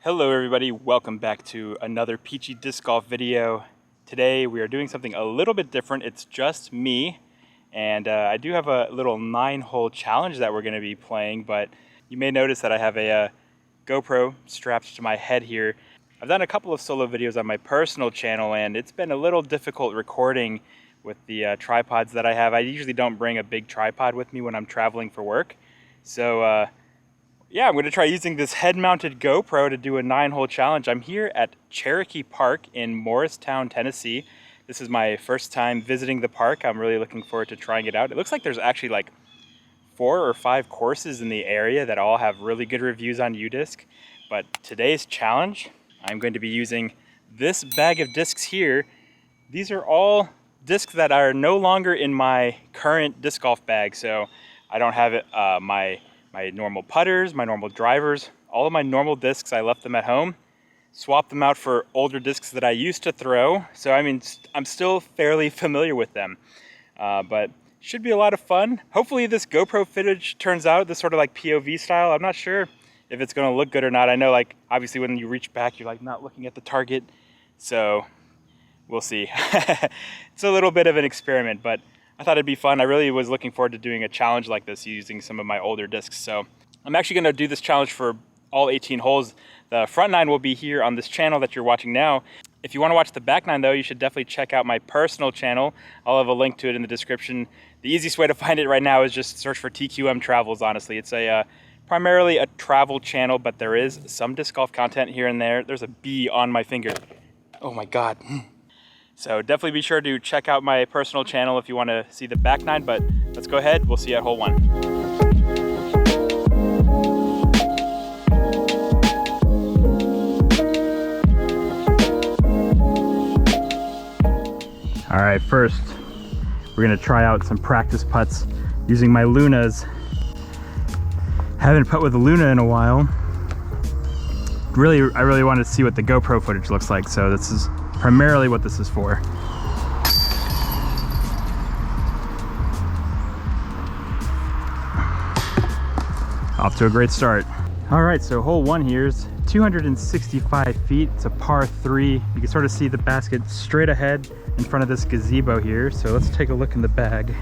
Hello everybody, welcome back to another Peachy disc golf video. Today we are doing something a little bit different. It's just me, and I do have a little 9-hole challenge that we're going to be playing, but you may notice that I have a GoPro strapped to my head here. I've done a couple of solo videos on my personal channel, and it's been a little difficult recording with the tripods that I have. I usually don't bring a big tripod with me when I'm traveling for work, so yeah, I'm going to try using this head-mounted GoPro to do a 9-hole challenge. I'm here at Cherokee Park in Morristown, Tennessee. This is my first time visiting the park. I'm really looking forward to trying it out. It looks like there's actually like 4 or 5 courses in the area that all have really good reviews on UDisc. But today's challenge, I'm going to be using this bag of discs here. These are all discs that are no longer in my current disc golf bag, so I don't have it, my normal putters, my normal drivers, all of my normal discs, I left them at home, swapped them out for older discs that I used to throw. So I mean, I'm still fairly familiar with them, but should be a lot of fun. Hopefully this GoPro footage turns out this sort of like POV style. I'm not sure if it's gonna look good or not. I know, like, obviously when you reach back, you're like not looking at the target. So we'll see. It's a little bit of an experiment, but I thought it'd be fun. I really was looking forward to doing a challenge like this using some of my older discs. So I'm actually going to do this challenge for all 18 holes. The front 9 will be here on this channel that you're watching now. If you want to watch the back 9 though, you should definitely check out my personal channel. I'll have a link to it in the description. The easiest way to find it right now is just search for TQM Travels, honestly. It's primarily a travel channel, but there is some disc golf content here and there. There's a bee on my finger. Oh my God. So definitely be sure to check out my personal channel if you want to see the back 9, but let's go ahead. We'll see you at hole 1. All right, first we're gonna try out some practice putts using my Lunas. Haven't putt with a Luna in a while. I really wanted to see what the GoPro footage looks like, so this is primarily what this is for. Off to a great start. All right, so hole 1 here is 265 feet. It's a par 3. You can sort of see the basket straight ahead in front of this gazebo here. So let's take a look in the bag.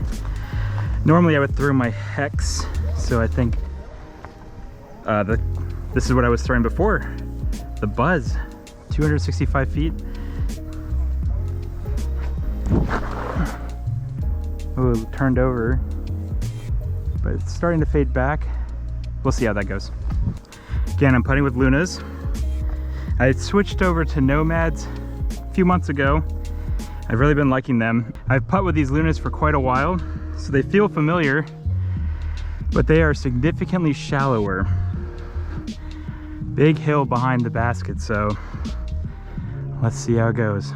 Normally I would throw my hex, so I think this is what I was throwing before. The Buzz, 265 feet. Oh, it turned over, but it's starting to fade back. We'll see how that goes. Again, I'm putting with Lunas. I switched over to Nomads a few months ago. I've really been liking them. I've putt with these Lunas for quite a while, so they feel familiar, but they are significantly shallower. Big hill behind the basket, so let's see how it goes.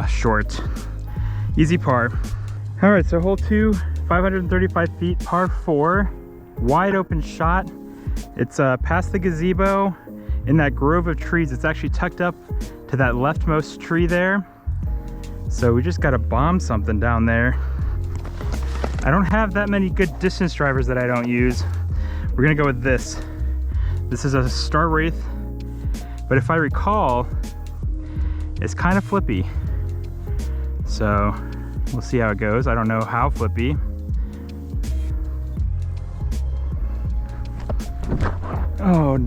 Short, easy par. All right, so hole 2, 535 feet, par 4, wide open shot. It's past the gazebo in that grove of trees. It's actually tucked up to that leftmost tree there. So we just got to bomb something down there. I don't have that many good distance drivers that I don't use. We're gonna go with this. This is a Star Wraith, but if I recall, it's kind of flippy. So we'll see how it goes. I don't know how flippy. Oh,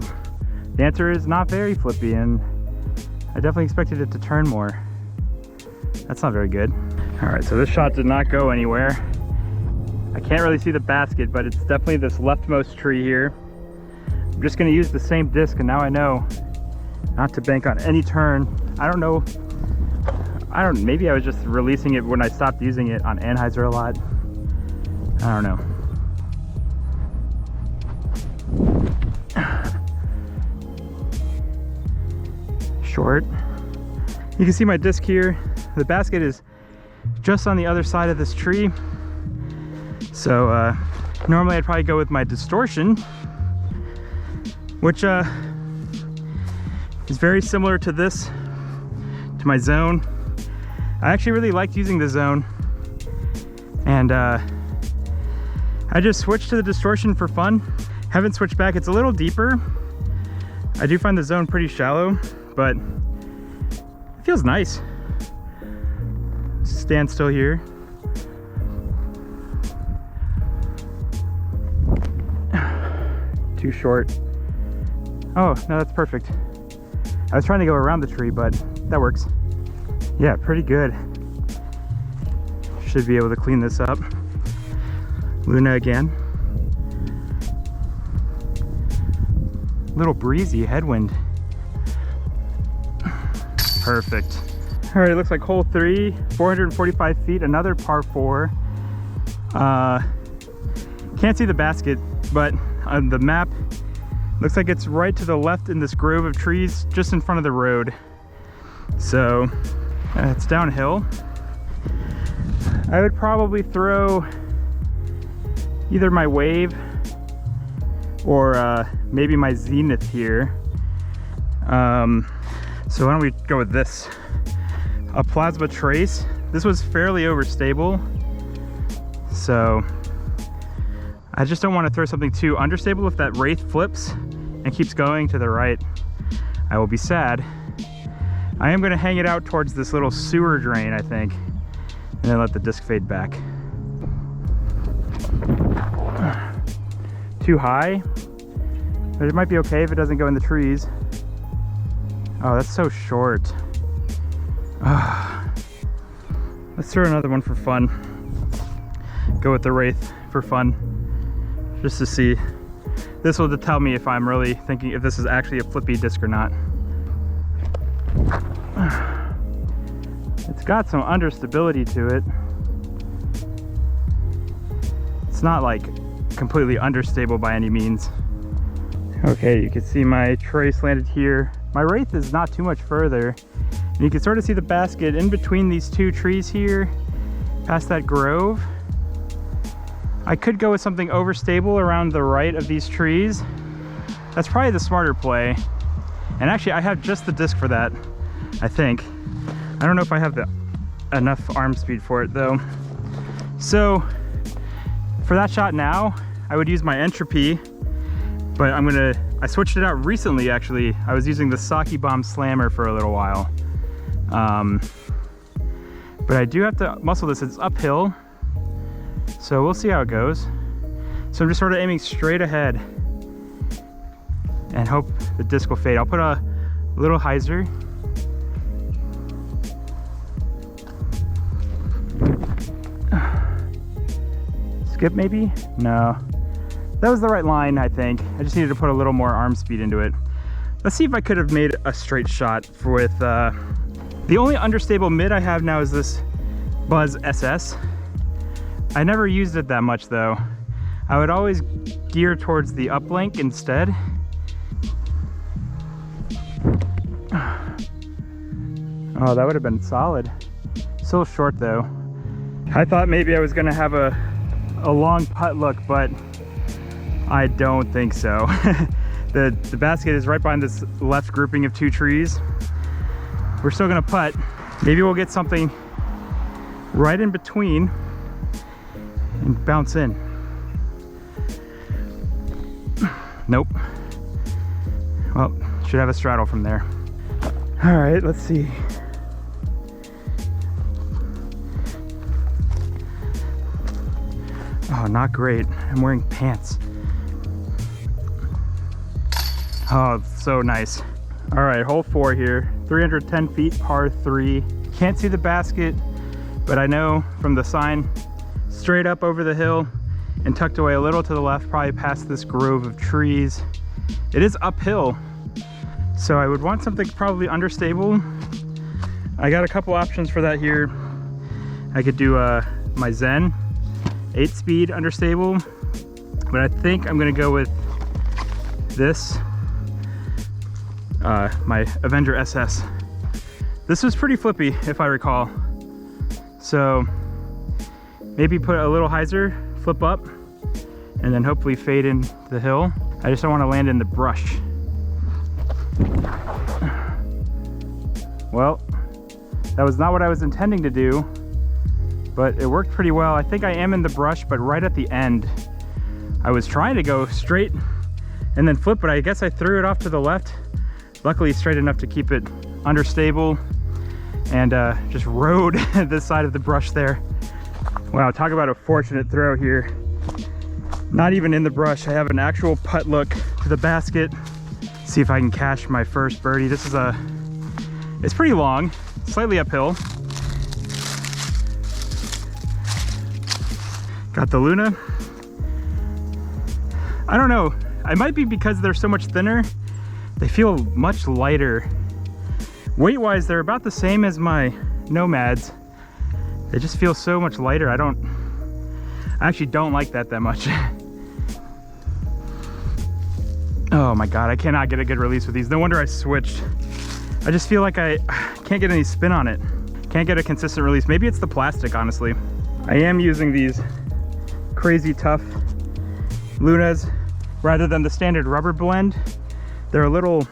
the answer is not very flippy, and I definitely expected it to turn more. That's not very good. All right, so this shot did not go anywhere. I can't really see the basket, but it's definitely this leftmost tree here. I'm just gonna use the same disc, and now I know not to bank on any turn. Maybe I was just releasing it when I stopped using it on Anheuser a lot. I don't know. Short. You can see my disc here. The basket is just on the other side of this tree. So normally I'd probably go with my distortion, which is very similar to this, to my zone. I actually really liked using the zone, and I just switched to the distortion for fun. Haven't switched back. It's a little deeper. I do find the zone pretty shallow, but it feels nice. Stand still here. Too short. Oh, no, that's perfect. I was trying to go around the tree, but that works. Yeah, pretty good. Should be able to clean this up. Luna again. Little breezy headwind. Perfect. All right, it looks like hole 3, 445 feet, another par 4. Can't see the basket, but on the map, looks like it's right to the left in this grove of trees, just in front of the road. So it's downhill. I would probably throw either my wave or maybe my zenith here. So why don't we go with this? A plasma trace. This was fairly overstable, so I just don't want to throw something too understable. If that wraith flips and keeps going to the right, I will be sad. I am going to hang it out towards this little sewer drain, I think, and then let the disc fade back. Too high, but it might be okay if it doesn't go in the trees. Oh, that's so short. Let's throw another one for fun. Go with the wraith for fun, just to see. This will tell me if I'm really thinking if this is actually a flippy disc or not. It's got some understability to it. It's not like completely understable by any means. Okay, you can see my trace landed here. My wraith is not too much further. And you can sort of see the basket in between these two trees here, past that grove. I could go with something overstable around the right of these trees. That's probably the smarter play. And actually, I have just the disc for that, I think. I don't know if I have enough arm speed for it though. So for that shot now, I would use my entropy, but I switched it out recently actually. I was using the Saki Bomb Slammer for a little while. But I do have to muscle this. It's uphill, so we'll see how it goes. So I'm just sort of aiming straight ahead and hope the disc will fade. I'll put a little hyzer. Skip maybe? No. That was the right line, I think. I just needed to put a little more arm speed into it. Let's see if I could have made a straight shot with the only understable mid I have now is this Buzz SS. I never used it that much though. I would always gear towards the uplink instead. Oh, that would have been solid. Still short though. I thought maybe I was gonna have a long putt look, but I don't think so. The basket is right behind this left grouping of two trees. We're still gonna putt. Maybe we'll get something right in between and bounce in. Nope. Well, should have a straddle from there. All right, let's see. Oh, not great. I'm wearing pants. Oh, so nice. All right, hole 4 here. 310 feet, par 3. Can't see the basket, but I know from the sign, straight up over the hill and tucked away a little to the left, probably past this grove of trees. It is uphill, so I would want something probably understable. I got a couple options for that here. I could do my Zen 8-speed understable, but I think I'm gonna go with this, my Avenger SS. This was pretty flippy if I recall, so maybe put a little hyzer, flip up, and then hopefully fade in the hill. I just don't want to land in the brush. Well, that was not what I was intending to do, but it worked pretty well. I think I am in the brush, but right at the end. I was trying to go straight and then flip, but I guess I threw it off to the left. Luckily straight enough to keep it understable, and just rode this side of the brush there. Wow, talk about a fortunate throw here. Not even in the brush. I have an actual putt look to the basket. See if I can cash my first birdie. This is it's pretty long, slightly uphill. Got the Luna. I don't know, it might be because they're so much thinner. They feel much lighter. Weight-wise, they're about the same as my Nomads. They just feel so much lighter. I actually don't like that much. Oh my God, I cannot get a good release with these. No wonder I switched. I just feel like I can't get any spin on it. Can't get a consistent release. Maybe it's the plastic, honestly. I am using these crazy tough Lunas rather than the standard rubber blend. They're a little,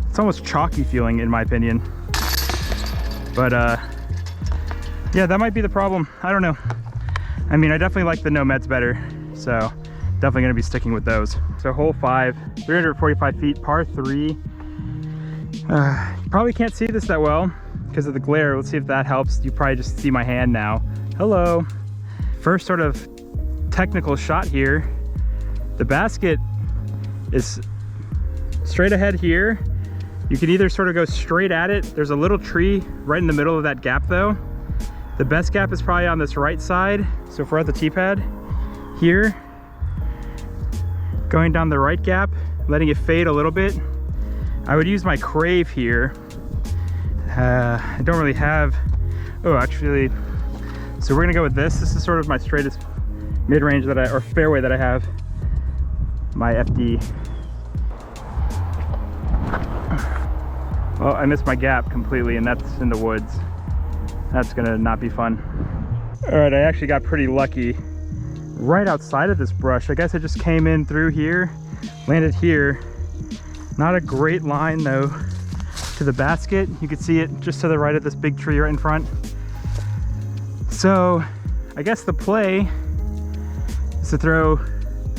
it's almost chalky feeling in my opinion. But yeah, that might be the problem. I don't know. I mean, I definitely like the Nomads better, so definitely gonna be sticking with those. So hole 5, 345 feet, par 3. You probably can't see this that well because of the glare. Let's see if that helps. You probably just see my hand now. Hello. First sort of technical shot here. The basket is straight ahead here. You can either sort of go straight at it. There's a little tree right in the middle of that gap though. The best gap is probably on this right side. So if we're at the tee pad here, going down the right gap, letting it fade a little bit. I would use my Crave here. I don't really have, oh actually, so we're gonna go with this. This is sort of my straightest mid-range or fairway that I have. My FD. Well, I missed my gap completely, and that's in the woods. That's gonna not be fun. All right, I actually got pretty lucky. Right outside of this brush, I guess I just came in through here, landed here. Not a great line though to the basket. You can see it just to the right of this big tree right in front. So I guess the play is to throw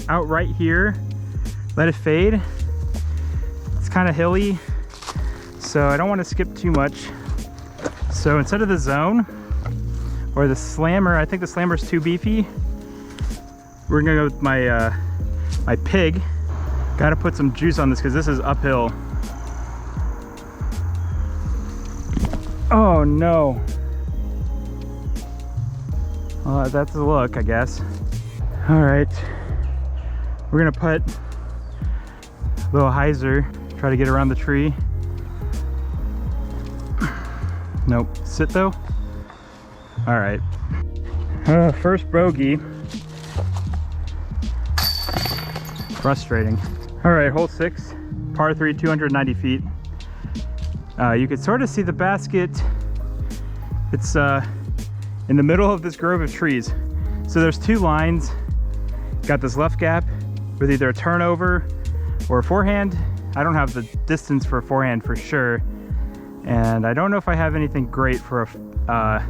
out right here, let it fade. It's kind of hilly, so I don't want to skip too much. So instead of the zone or the slammer, I think the slammer is too beefy. We're gonna go with my my Pig. Gotta put some juice on this because this is uphill. Oh no. Well, that's a look, I guess. All right, we're gonna put a little hyzer, try to get around the tree. Nope, sit though. All right, first bogey. Frustrating. All right, hole 6, par 3, 290 feet. You can sort of see the basket. It's in the middle of this grove of trees. So there's 2 lines. Got this left gap with either a turnover or a forehand. I don't have the distance for a forehand for sure. And I don't know if I have anything great for a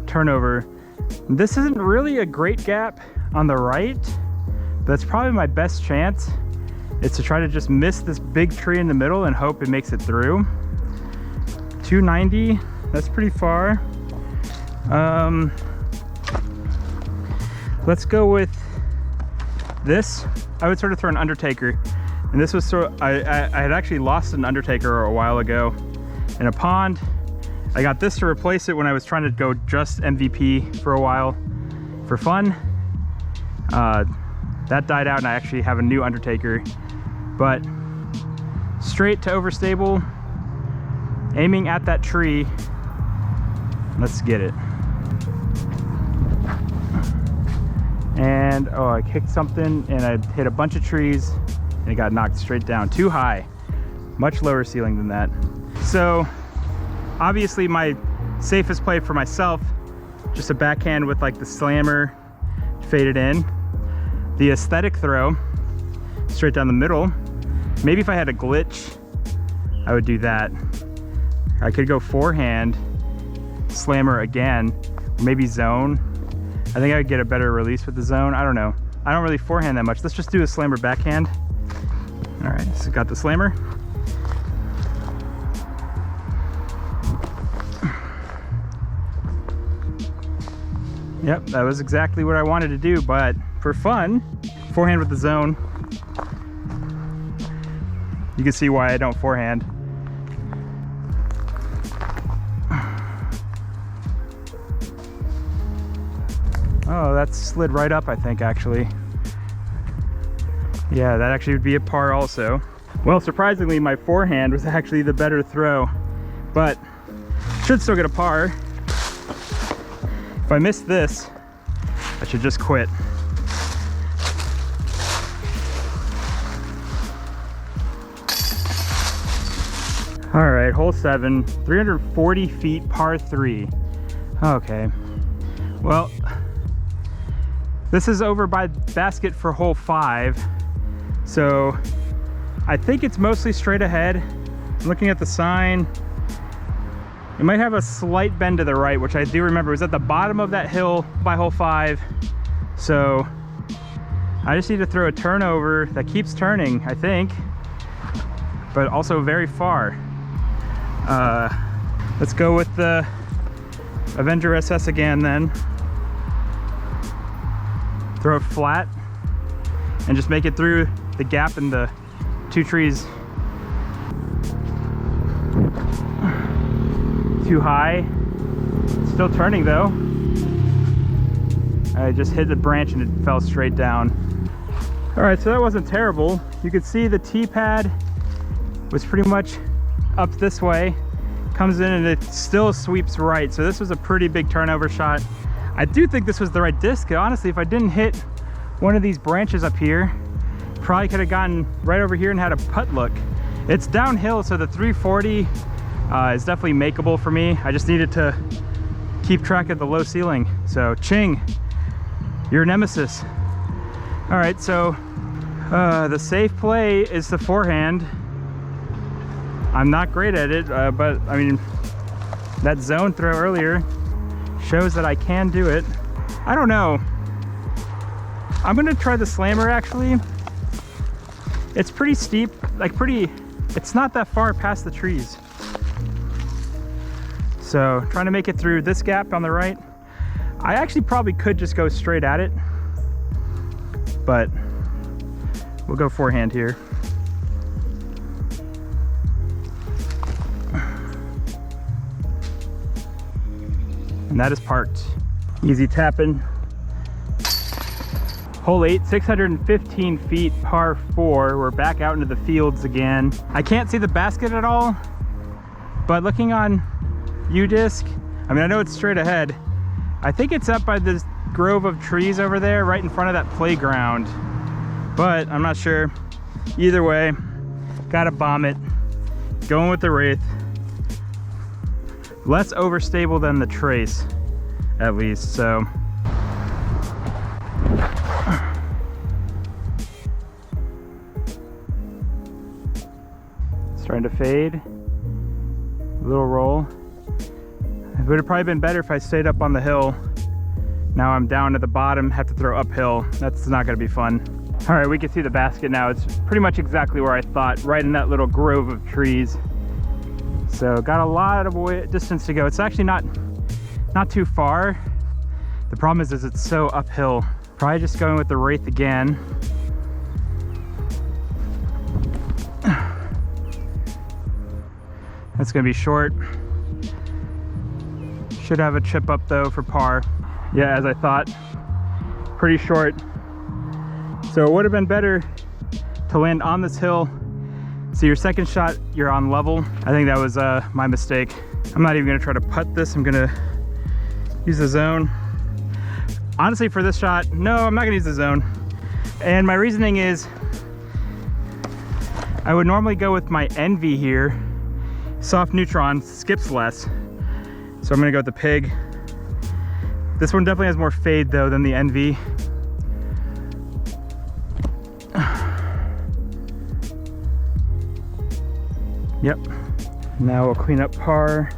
turnover. This isn't really a great gap on the right. That's probably my best chance. Is to try to just miss this big tree in the middle and hope it makes it through. 290, that's pretty far. Let's go with this. I would sort of throw an Undertaker. And this was sort of, I had actually lost an Undertaker a while ago in a pond. I got this to replace it when I was trying to go just MVP for a while for fun. That died out and I actually have a new Undertaker. But straight to overstable, aiming at that tree. Let's get it. And oh, I kicked something and I hit a bunch of trees and it got knocked straight down. Too high, much lower ceiling than that. So obviously my safest play for myself, just a backhand with like the slammer faded in. The aesthetic throw, straight down the middle. Maybe if I had a glitch, I would do that. I could go forehand, slammer again, maybe zone. I think I would get a better release with the zone. I don't know. I don't really forehand that much. Let's just do a slammer backhand. All right, so got the slammer. Yep, that was exactly what I wanted to do, but for fun, forehand with the zone. You can see why I don't forehand. Oh, that slid right up, I think, actually. Yeah, that actually would be a par also. Well, surprisingly, my forehand was actually the better throw, but should still get a par. If I miss this, I should just quit. All right, hole 7, 340 feet, par 3. Okay, well, this is over by basket for hole 5. So I think it's mostly straight ahead. I'm looking at the sign. It might have a slight bend to the right, which I do remember was at the bottom of that hill by hole 5. So I just need to throw a turnover that keeps turning, I think, but also very far. Let's go with the Avenger SS again then. Throw it flat and just make it through the gap in the 2 trees. Too high. Still turning though. I just hit the branch and it fell straight down. All right, so that wasn't terrible. You could see the tee pad was pretty much up this way, comes in and it still sweeps right. So this was a pretty big turnover shot. I do think this was the right disc. Honestly, if I didn't hit one of these branches up here, probably could have gotten right over here and had a putt look. It's downhill, so the 340 is definitely makeable for me. I just needed to keep track of the low ceiling. So Ching, your nemesis. All right, so the safe play is the forehand. I'm not great at it, but I mean, that zone throw earlier shows that I can do it. I don't know. I'm gonna try the slammer actually. It's pretty steep, like it's not that far past the trees. So trying to make it through this gap on the right. I actually probably could just go straight at it, but we'll go forehand here. And that is parked. Easy tapping. Hole 8, 615 feet, par 4. We're back out into the fields again. I can't see the basket at all, but looking on U-disc, I mean, I know it's straight ahead. I think it's up by this grove of trees over there, right in front of that playground, but I'm not sure. Either way, gotta bomb it. Going with the Wraith. Less overstable than the Trace, at least, so. Starting to fade. A little roll. It would have probably been better if I stayed up on the hill. Now I'm down at the bottom, have to throw uphill. That's not gonna be fun. All right, we can see the basket now. It's pretty much exactly where I thought, right in that little grove of trees. So got a lot of distance to go. It's actually not too far. The problem is it's so uphill. Probably just going with the Wraith again. That's gonna be short. Should have a chip up though for par. Yeah, as I thought, pretty short. So it would have been better to land on this hill. So your second shot, you're on level. I think that was my mistake. I'm not even gonna try to putt this. I'm gonna use the zone. Honestly, for this shot, no, I'm not gonna use the zone. And my reasoning is, I would normally go with my Envy here. Soft neutron, skips less. So I'm gonna go with the Pig. This one definitely has more fade though than the Envy. Yep. Now we'll clean up par.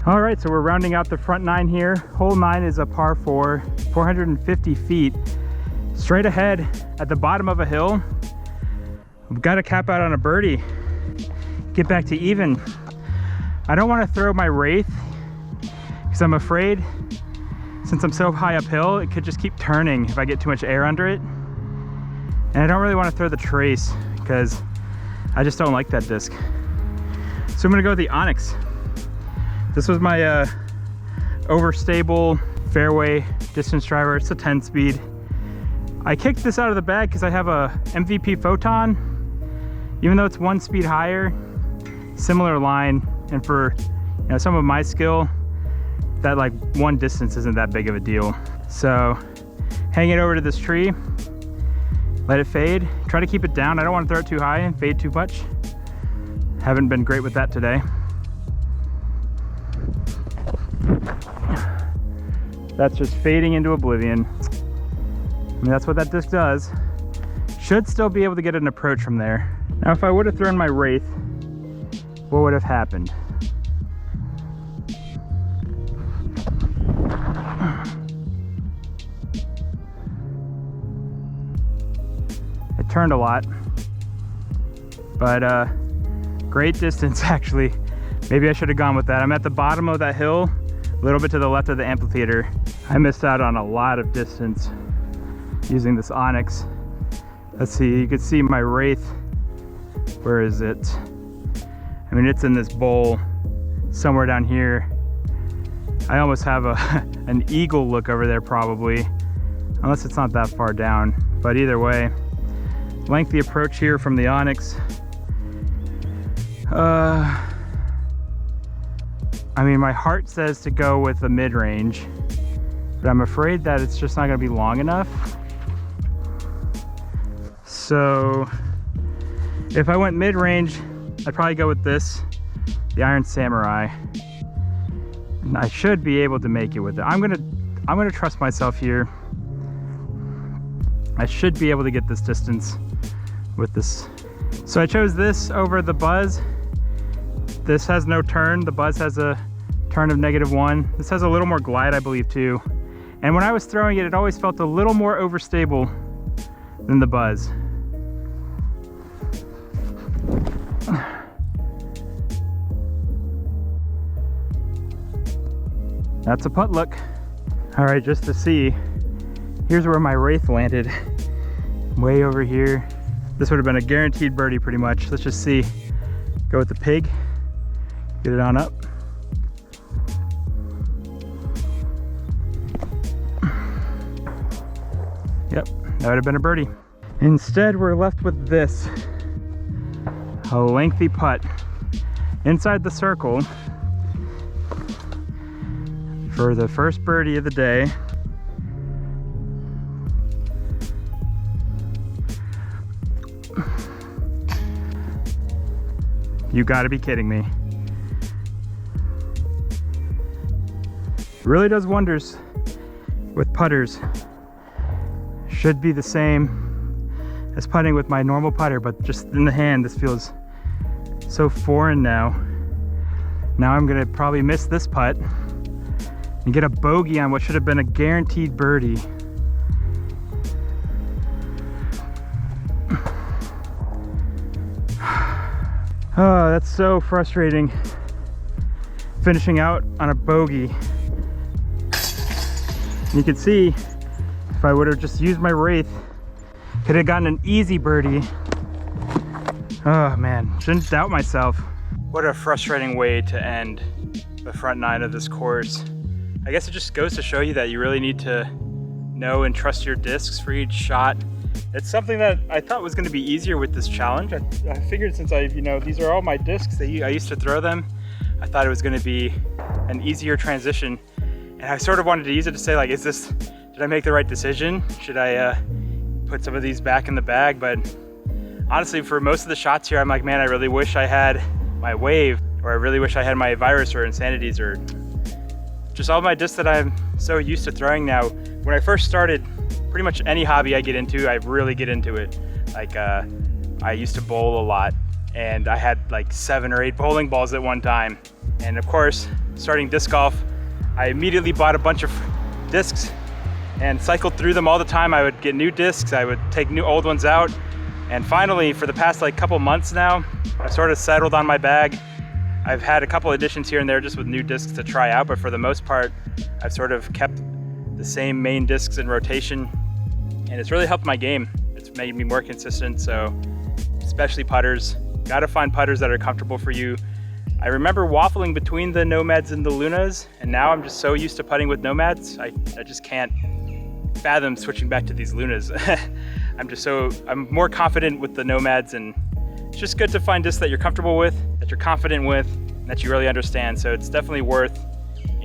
All right, so we're rounding out the front 9 here. Hole 9 is a par 4, 450 feet. Straight ahead at the bottom of a hill. We've got to cap out on a birdie. Get back to even. I don't want to throw my Wraith because I'm afraid, since I'm so high uphill, it could just keep turning if I get too much air under it. And I don't really want to throw the Trace because I just don't like that disc. So I'm gonna go with the Onyx. This was my overstable fairway distance driver. It's a 10 speed. I kicked this out of the bag because I have a MVP Photon. Even though it's 1 speed higher, similar line, and for some of my skill, that like one distance isn't that big of a deal. So hang it over to this tree, let it fade. Try to keep it down. I don't want to throw it too high and fade too much. Haven't been great with that today. That's just fading into oblivion. I mean, that's what that disc does. Should still be able to get an approach from there. Now, if I would have thrown my Wraith, what would have happened? It turned a lot, but great distance actually. Maybe I should have gone with that. I'm at the bottom of that hill, a little bit to the left of the amphitheater. I missed out on a lot of distance using this Onyx. Let's see, you can see my Wraith. Where is it? I mean, it's in this bowl somewhere down here. I almost have an eagle look over there probably, unless it's not that far down. But either way, lengthy approach here from the Onyx. I mean, my heart says to go with the mid-range, but I'm afraid that it's just not gonna be long enough. So if I went mid-range, I'd probably go with this, the Iron Samurai. And I should be able to make it with it. I'm gonna trust myself here. I should be able to get this distance with this. So I chose this over the Buzz. This has no turn. The Buzz has a turn of -1. This has a little more glide, I believe, too. And when I was throwing it, it always felt a little more overstable than the Buzz. That's a putt look. All right, just to see, here's where my Wraith landed. Way over here. This would have been a guaranteed birdie pretty much. Let's just see. Go with the pig. Get it on up. Yep, that would have been a birdie. Instead, we're left with this. A lengthy putt inside the circle for the first birdie of the day. You gotta be kidding me. It really does wonders with putters. Should be the same as putting with my normal putter, but just in the hand, this feels so foreign now. Now I'm gonna probably miss this putt and get a bogey on what should have been a guaranteed birdie. Oh, that's so frustrating. Finishing out on a bogey. You can see if I would have just used my Wraith, could have gotten an easy birdie. Oh man, shouldn't doubt myself. What a frustrating way to end the front 9 of this course. I guess it just goes to show you that you really need to know and trust your discs for each shot. It's something that I thought was going to be easier with this challenge. I figured since these are all my discs, I used to throw them, I thought it was going to be an easier transition. And I sort of wanted to use it to say, like, did I make the right decision? Should I put some of these back in the bag? But honestly, for most of the shots here, I'm like, man, I really wish I had my Wave, or I really wish I had my Virus or Insanities, or just all my discs that I'm so used to throwing now. When I first started, pretty much any hobby I get into, I really get into it. Like I used to bowl a lot, and I had like 7 or 8 bowling balls at one time. And of course, starting disc golf, I immediately bought a bunch of discs and cycled through them all the time. I would get new discs, I would take new old ones out. And finally, for the past like couple months now, I've sort of settled on my bag. I've had a couple additions here and there just with new discs to try out, but for the most part, I've sort of kept the same main discs in rotation, and it's really helped my game. It's made me more consistent, so especially putters. Gotta find putters that are comfortable for you. I remember waffling between the Nomads and the Lunas, and now I'm just so used to putting with Nomads, I just can't fathom switching back to these Lunas. I'm more confident with the Nomads, and it's just good to find discs that you're comfortable with, that you're confident with, and that you really understand. So it's definitely worth,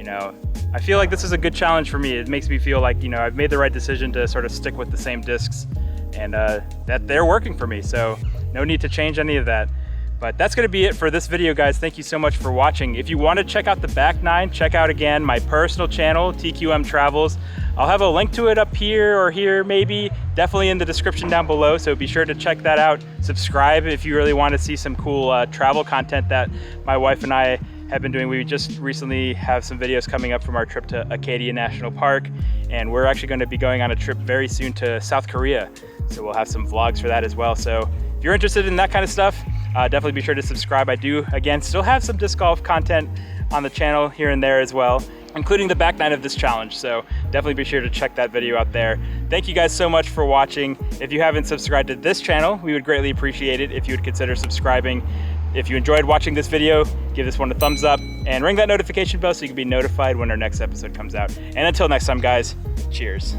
I feel like this is a good challenge for me. It makes me feel like, I've made the right decision to sort of stick with the same discs, and that they're working for me. So no need to change any of that. But that's gonna be it for this video, guys. Thank you so much for watching. If you want to check out the back nine, check out again my personal channel, TQM Travels. I'll have a link to it up here or here maybe, definitely in the description down below, so be sure to check that out. Subscribe if you really want to see some cool travel content that my wife and I have been doing. We just recently have some videos coming up from our trip to Acadia National Park, and we're actually going to be going on a trip very soon to South Korea, so we'll have some vlogs for that as well. So if you're interested in that kind of stuff, definitely be sure to subscribe. I do, again, still have some disc golf content on the channel here and there as well, including the back nine of this challenge. So definitely be sure to check that video out there. Thank you guys so much for watching. If you haven't subscribed to this channel, we would greatly appreciate it if you would consider subscribing. If you enjoyed watching this video, give this one a thumbs up and ring that notification bell so you can be notified when our next episode comes out. And until next time, guys, cheers.